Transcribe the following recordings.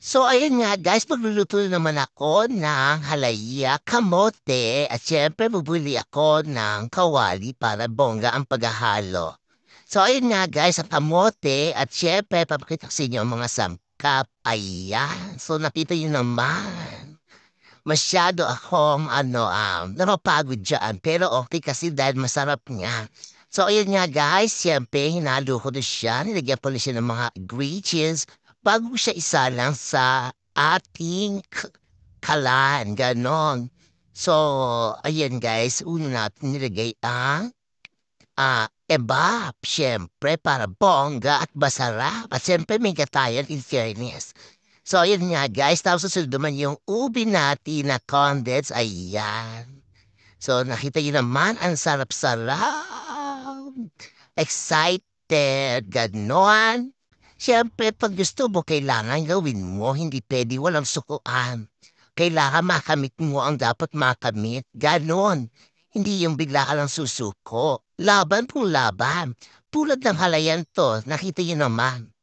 So ayun nga guys, magluluto naman ako ng halaya, kamote at siyempre bubuli ako ng kawali para bongga ang paghahalo. So ayun nga guys, ang kamote at siyempre papakita ko sa inyo ang mga sangkap. Ayan. So nakita niyo naman. Masyado akong napapagod dyan. Pero okay kasi dahil masarap nga. So ayun nga guys, siyempre hinalo ko na siya. Nilagyan ko na siya ng mga ingredients bago ko siya isalang sa ating kalan. Ganon. So, ayan guys, una natin nilagay ang ebap, siyempre, para bongga at masarap. At siyempre, may gatayan in fairness. So, ayun nga guys. Tapos susunod naman yung ubi natin na condensed. Ayan. So, nakita niyo naman, ang sarap-sarap. Excited. Ganon. Siyempre, pag gusto mo, kailangan gawin mo. Hindi pwede walang sukuan. Kailangan makamit mo ang dapat makamit. Ganon. Hindi yung bigla ka lang susuko. Laban pong laban. Tulad ng halayan to, nakita niyo naman.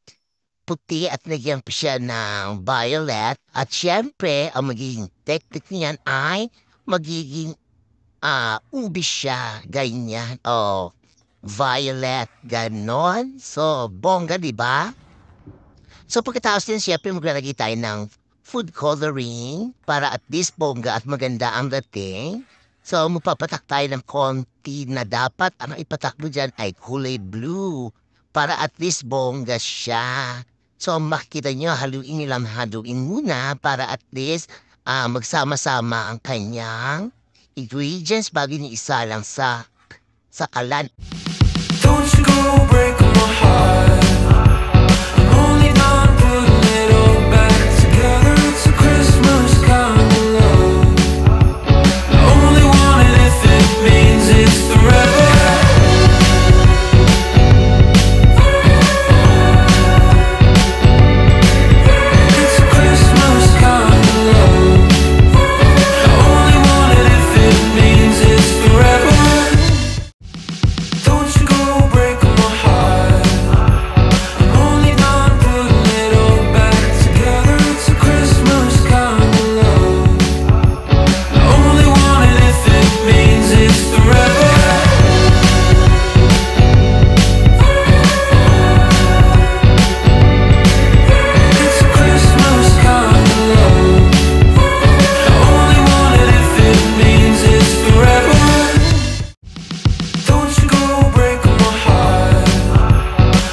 Puti at nagyan pa siya ng violet. At syempre, ang magiging technique niyan ay magiging ubi siya. Ganyan. Oh, violet. Ganon. So, bongga, di ba? So, pagkatapos din, syempre, maglalagay tayo ng food coloring para at least bongga at maganda ang dating. So, magpapatak tayo ng konti na dapat ang ipatak mo dyan ay kulay blue para at least bongga siya. So, makikita nyo, haluin muna para at least magsama-sama ang kanyang ingredients bago niyo isa lang sa kalan. Don't you go breaking my heart. I'm only done putting it all back together. It's a Christmas kind of love. I only want it if it means it's forever. It's a Christmas kind of love. I only want it if it means it's forever. Don't you go breaking my heart. I'm only done putting it all back together. It's a Christmas kind of love. I only want it if it means it's forever. It's a Christmas kind of love. I only want it if it means it's forever. Don't you go breaking my heart.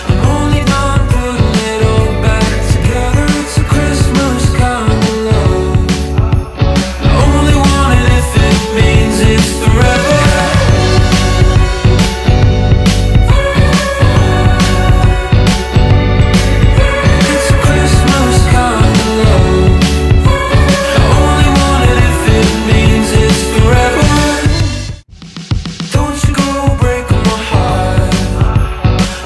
I'm only done putting it all back together. It's a Christmas kind of love. I only want it if it means it's forever. It's a Christmas kind of love. I only want it if it means it's forever. Don't you go breaking my heart.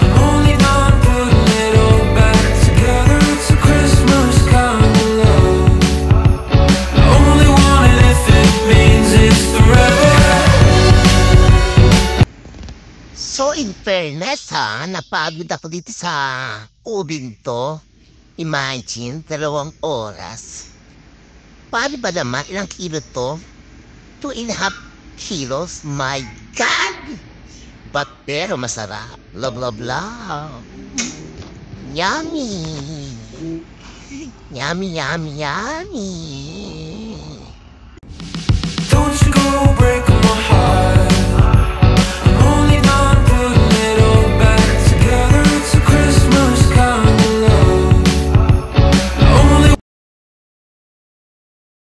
I'm only done putting it all back together. It's a Christmas kind of love. I only want it if it means it's forever. So, in fairness napagod ako dito sa ubing to. Imagine, 2 oras. Paano ba naman? Ilang kilo to? 2.5 kilos? My God! But pero masarap. Love, love, love. Yummy! Yummy, yummy, yummy!